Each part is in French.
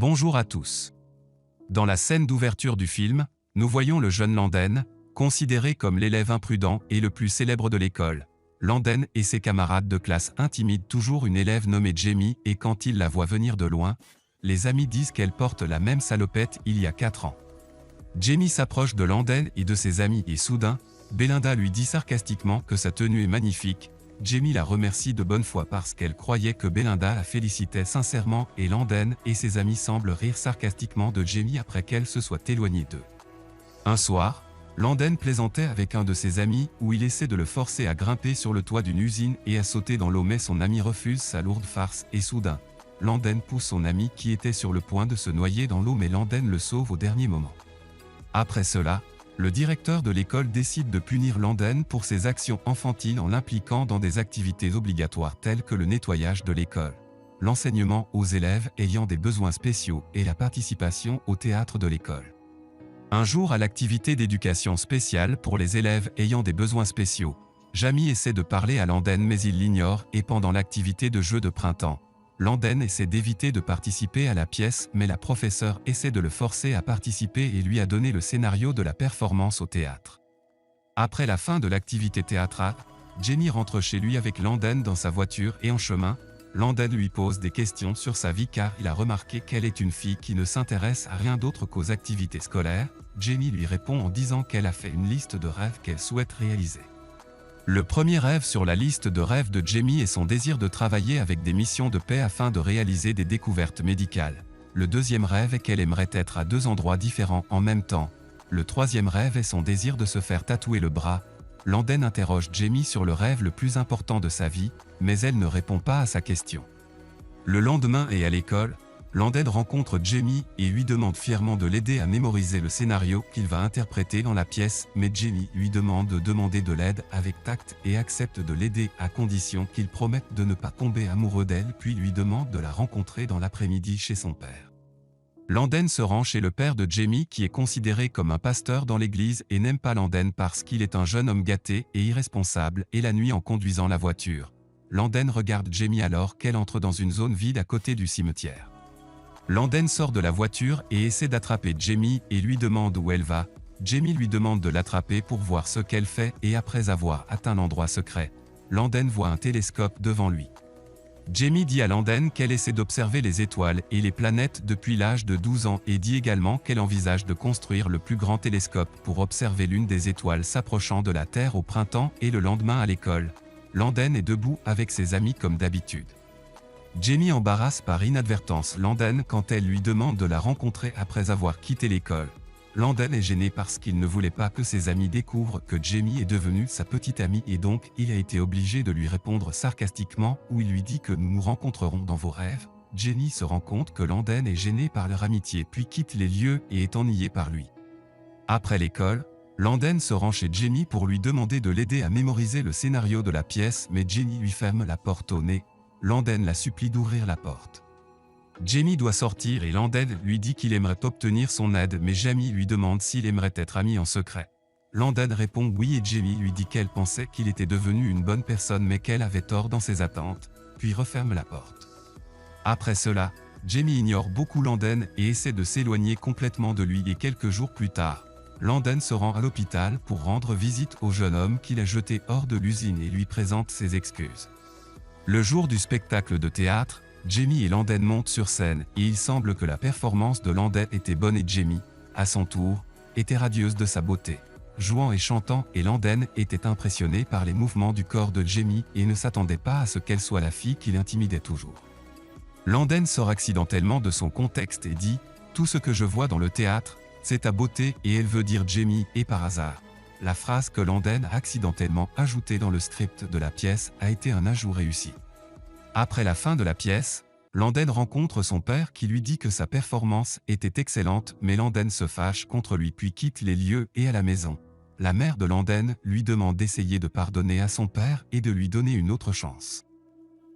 Bonjour à tous. Dans la scène d'ouverture du film, nous voyons le jeune Landen, considéré comme l'élève imprudent et le plus célèbre de l'école. Landen et ses camarades de classe intimident toujours une élève nommée Jamie et quand ils la voient venir de loin, les amis disent qu'elle porte la même salopette il y a 4 ans. Jamie s'approche de Landen et de ses amis et soudain, Belinda lui dit sarcastiquement que sa tenue est magnifique. Jamie la remercie de bonne foi parce qu'elle croyait que Belinda la félicitait sincèrement et Landen et ses amis semblent rire sarcastiquement de Jamie après qu'elle se soit éloignée d'eux. Un soir, Landen plaisantait avec un de ses amis où il essaie de le forcer à grimper sur le toit d'une usine et à sauter dans l'eau mais son ami refuse sa lourde farce et soudain, Landen pousse son ami qui était sur le point de se noyer dans l'eau mais Landen le sauve au dernier moment. Après cela, le directeur de l'école décide de punir Landen pour ses actions enfantines en l'impliquant dans des activités obligatoires telles que le nettoyage de l'école, l'enseignement aux élèves ayant des besoins spéciaux et la participation au théâtre de l'école. Un jour à l'activité d'éducation spéciale pour les élèves ayant des besoins spéciaux, Jamie essaie de parler à Landen mais il l'ignore et pendant l'activité de jeu de printemps, Landen essaie d'éviter de participer à la pièce mais la professeure essaie de le forcer à participer et lui a donné le scénario de la performance au théâtre. Après la fin de l'activité théâtrale, Jamie rentre chez lui avec Landen dans sa voiture et en chemin, Landen lui pose des questions sur sa vie car il a remarqué qu'elle est une fille qui ne s'intéresse à rien d'autre qu'aux activités scolaires. Jamie lui répond en disant qu'elle a fait une liste de rêves qu'elle souhaite réaliser. Le premier rêve sur la liste de rêves de Jamie est son désir de travailler avec des missions de paix afin de réaliser des découvertes médicales. Le deuxième rêve est qu'elle aimerait être à 2 endroits différents en même temps. Le troisième rêve est son désir de se faire tatouer le bras. Landen interroge Jamie sur le rêve le plus important de sa vie, mais elle ne répond pas à sa question. Le lendemain et à l'école, Landen rencontre Jamie et lui demande fièrement de l'aider à mémoriser le scénario qu'il va interpréter dans la pièce, mais Jamie lui demande de demander de l'aide avec tact et accepte de l'aider à condition qu'il promette de ne pas tomber amoureux d'elle puis lui demande de la rencontrer dans l'après-midi chez son père. Landen se rend chez le père de Jamie qui est considéré comme un pasteur dans l'église et n'aime pas Landen parce qu'il est un jeune homme gâté et irresponsable et la nuit en conduisant la voiture. Landen regarde Jamie alors qu'elle entre dans une zone vide à côté du cimetière. Landen sort de la voiture et essaie d'attraper Jamie et lui demande où elle va. Jamie lui demande de l'attraper pour voir ce qu'elle fait et après avoir atteint l'endroit secret, Landen voit un télescope devant lui. Jamie dit à Landen qu'elle essaie d'observer les étoiles et les planètes depuis l'âge de 12 ans et dit également qu'elle envisage de construire le plus grand télescope pour observer l'une des étoiles s'approchant de la Terre au printemps et le lendemain à l'école. Landen est debout avec ses amis comme d'habitude. Jamie embarrasse par inadvertance Landen quand elle lui demande de la rencontrer après avoir quitté l'école. Landen est gêné parce qu'il ne voulait pas que ses amis découvrent que Jamie est devenue sa petite amie et donc il a été obligé de lui répondre sarcastiquement où il lui dit que nous nous rencontrerons dans vos rêves. Jamie se rend compte que Landen est gêné par leur amitié puis quitte les lieux et est ennuyé par lui. Après l'école, Landen se rend chez Jamie pour lui demander de l'aider à mémoriser le scénario de la pièce mais Jamie lui ferme la porte au nez. Landen la supplie d'ouvrir la porte. Jamie doit sortir et Landen lui dit qu'il aimerait obtenir son aide mais Jamie lui demande s'il aimerait être ami en secret. Landen répond oui et Jamie lui dit qu'elle pensait qu'il était devenu une bonne personne mais qu'elle avait tort dans ses attentes, puis referme la porte. Après cela, Jamie ignore beaucoup Landen et essaie de s'éloigner complètement de lui et quelques jours plus tard, Landen se rend à l'hôpital pour rendre visite au jeune homme qu'il a jeté hors de l'usine et lui présente ses excuses. Le jour du spectacle de théâtre, Jamie et Landen montent sur scène et il semble que la performance de Landen était bonne et Jamie, à son tour, était radieuse de sa beauté. Jouant et chantant et Landen était impressionné par les mouvements du corps de Jamie et ne s'attendait pas à ce qu'elle soit la fille qui l'intimidait toujours. Landen sort accidentellement de son contexte et dit « Tout ce que je vois dans le théâtre, c'est ta beauté » et elle veut dire Jamie et par hasard. La phrase que Landen a accidentellement ajoutée dans le script de la pièce a été un ajout réussi. Après la fin de la pièce, Landen rencontre son père qui lui dit que sa performance était excellente mais Landen se fâche contre lui puis quitte les lieux et à la maison. La mère de Landen lui demande d'essayer de pardonner à son père et de lui donner une autre chance.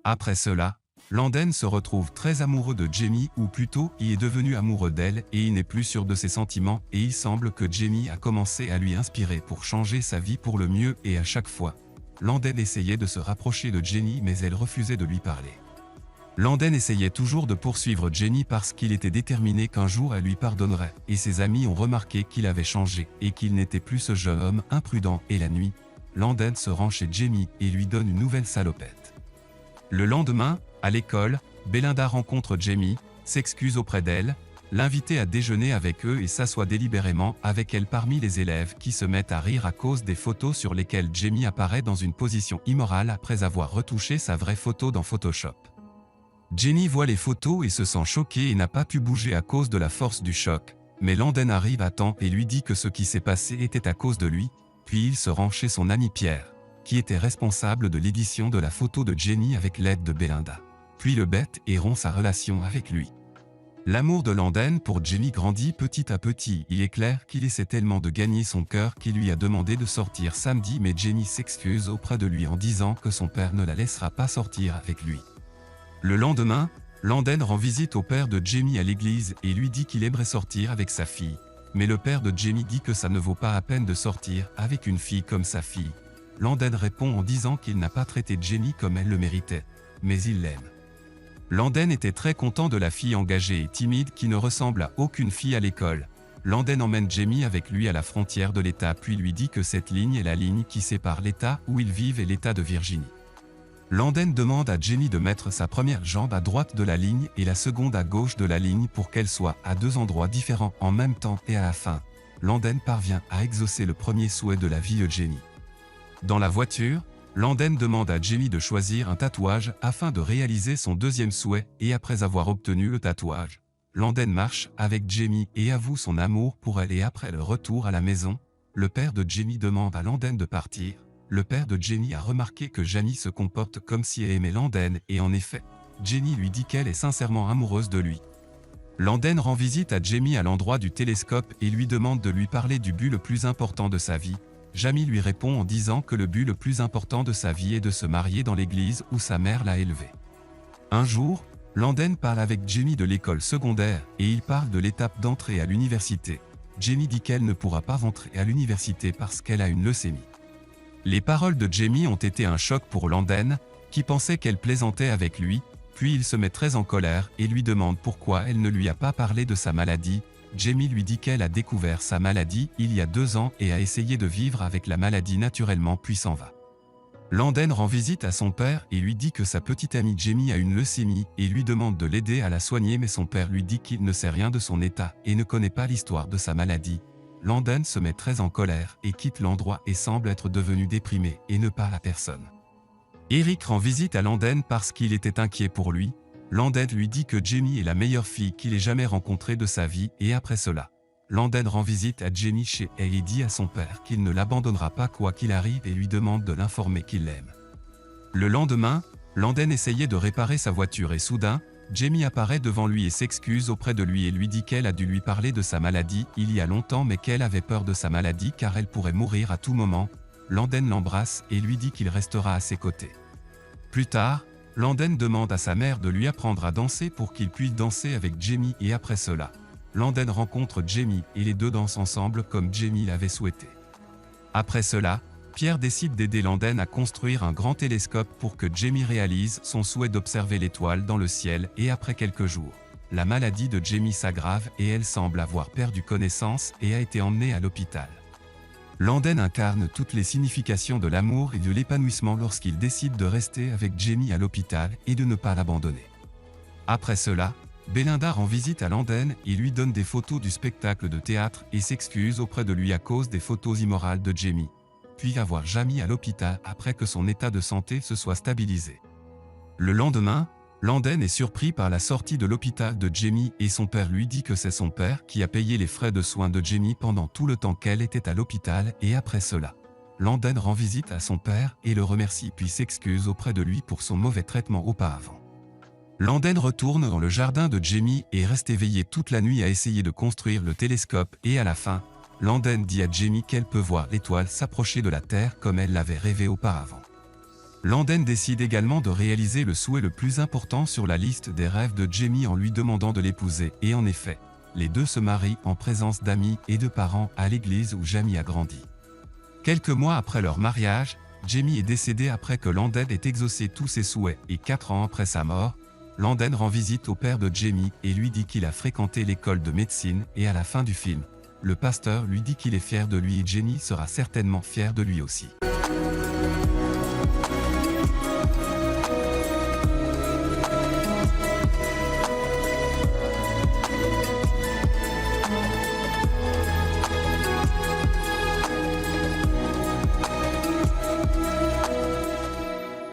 Après cela, Landen se retrouve très amoureux de Jamie ou plutôt il est devenu amoureux d'elle et il n'est plus sûr de ses sentiments et il semble que Jamie a commencé à lui inspirer pour changer sa vie pour le mieux et à chaque fois, Landen essayait de se rapprocher de Jamie mais elle refusait de lui parler. Landen essayait toujours de poursuivre Jenny parce qu'il était déterminé qu'un jour elle lui pardonnerait, et ses amis ont remarqué qu'il avait changé et qu'il n'était plus ce jeune homme imprudent. Et la nuit, Landen se rend chez Jamie et lui donne une nouvelle salopette. Le lendemain, à l'école, Belinda rencontre Jamie, s'excuse auprès d'elle, l'invite à déjeuner avec eux et s'assoit délibérément avec elle parmi les élèves qui se mettent à rire à cause des photos sur lesquelles Jamie apparaît dans une position immorale après avoir retouché sa vraie photo dans Photoshop. Jenny voit les photos et se sent choquée et n'a pas pu bouger à cause de la force du choc, mais Landen arrive à temps et lui dit que ce qui s'est passé était à cause de lui, puis il se rend chez son ami Pierre, qui était responsable de l'édition de la photo de Jenny avec l'aide de Belinda. Puis le bête et rompt sa relation avec lui. L'amour de Landen pour Jamie grandit petit à petit. Il est clair qu'il essaie tellement de gagner son cœur qu'il lui a demandé de sortir samedi, mais Jenny s'excuse auprès de lui en disant que son père ne la laissera pas sortir avec lui. Le lendemain, Landen rend visite au père de Jamie à l'église et lui dit qu'il aimerait sortir avec sa fille. Mais le père de Jamie dit que ça ne vaut pas la peine de sortir avec une fille comme sa fille. Landen répond en disant qu'il n'a pas traité Jamie comme elle le méritait, mais il l'aime. Landen était très content de la fille engagée et timide qui ne ressemble à aucune fille à l'école. Landen emmène Jamie avec lui à la frontière de l'État puis lui dit que cette ligne est la ligne qui sépare l'État où ils vivent et l'État de Virginie. Landen demande à Jenny de mettre sa première jambe à droite de la ligne et la seconde à gauche de la ligne pour qu'elle soit à deux endroits différents en même temps et à la fin, Landen parvient à exaucer le premier souhait de la vie de Jenny. Dans la voiture, Landen demande à Jamie de choisir un tatouage afin de réaliser son deuxième souhait et après avoir obtenu le tatouage, Landen marche avec Jamie et avoue son amour pour elle et après le retour à la maison, le père de Jamie demande à Landen de partir. Le père de Jenny a remarqué que Jamie se comporte comme si elle aimait Landen et en effet, Jenny lui dit qu'elle est sincèrement amoureuse de lui. Landen rend visite à Jamie à l'endroit du télescope et lui demande de lui parler du but le plus important de sa vie. Jamie lui répond en disant que le but le plus important de sa vie est de se marier dans l'église où sa mère l'a élevé. Un jour, Landen parle avec Jamie de l'école secondaire et il parle de l'étape d'entrée à l'université. Jamie dit qu'elle ne pourra pas rentrer à l'université parce qu'elle a une leucémie. Les paroles de Jamie ont été un choc pour Landen, qui pensait qu'elle plaisantait avec lui, puis il se met très en colère et lui demande pourquoi elle ne lui a pas parlé de sa maladie. Jamie lui dit qu'elle a découvert sa maladie il y a 2 ans et a essayé de vivre avec la maladie naturellement puis s'en va. Landen rend visite à son père et lui dit que sa petite amie Jamie a une leucémie et lui demande de l'aider à la soigner mais son père lui dit qu'il ne sait rien de son état et ne connaît pas l'histoire de sa maladie. Landen se met très en colère et quitte l'endroit et semble être devenu déprimé et ne parle à personne. Eric rend visite à Landen parce qu'il était inquiet pour lui. Landen lui dit que Jamie est la meilleure fille qu'il ait jamais rencontrée de sa vie et après cela, Landen rend visite à Jamie chez elle et dit à son père qu'il ne l'abandonnera pas quoi qu'il arrive et lui demande de l'informer qu'il l'aime. Le lendemain, Landen essayait de réparer sa voiture et soudain, Jamie apparaît devant lui et s'excuse auprès de lui et lui dit qu'elle a dû lui parler de sa maladie il y a longtemps mais qu'elle avait peur de sa maladie car elle pourrait mourir à tout moment. Landen l'embrasse et lui dit qu'il restera à ses côtés. Plus tard, Landen demande à sa mère de lui apprendre à danser pour qu'il puisse danser avec Jamie et après cela, Landen rencontre Jamie et les deux dansent ensemble comme Jamie l'avait souhaité. Après cela, Pierre décide d'aider Landen à construire un grand télescope pour que Jamie réalise son souhait d'observer l'étoile dans le ciel et après quelques jours, la maladie de Jamie s'aggrave et elle semble avoir perdu connaissance et a été emmenée à l'hôpital. Landen incarne toutes les significations de l'amour et de l'épanouissement lorsqu'il décide de rester avec Jamie à l'hôpital et de ne pas l'abandonner. Après cela, Belinda rend visite à Landen et lui donne des photos du spectacle de théâtre et s'excuse auprès de lui à cause des photos immorales de Jamie. Puis avoir Jamie à l'hôpital après que son état de santé se soit stabilisé. Le lendemain, Landen est surpris par la sortie de l'hôpital de Jamie et son père lui dit que c'est son père qui a payé les frais de soins de Jamie pendant tout le temps qu'elle était à l'hôpital et après cela, Landen rend visite à son père et le remercie puis s'excuse auprès de lui pour son mauvais traitement auparavant. Landen retourne dans le jardin de Jamie et reste éveillé toute la nuit à essayer de construire le télescope et à la fin, Landen dit à Jamie qu'elle peut voir l'étoile s'approcher de la Terre comme elle l'avait rêvé auparavant. Landen décide également de réaliser le souhait le plus important sur la liste des rêves de Jamie en lui demandant de l'épouser et en effet, les deux se marient en présence d'amis et de parents à l'église où Jamie a grandi. Quelques mois après leur mariage, Jamie est décédé après que Landen ait exaucé tous ses souhaits et 4 ans après sa mort, Landen rend visite au père de Jamie et lui dit qu'il a fréquenté l'école de médecine et à la fin du film, le pasteur lui dit qu'il est fier de lui et Jamie sera certainement fier de lui aussi.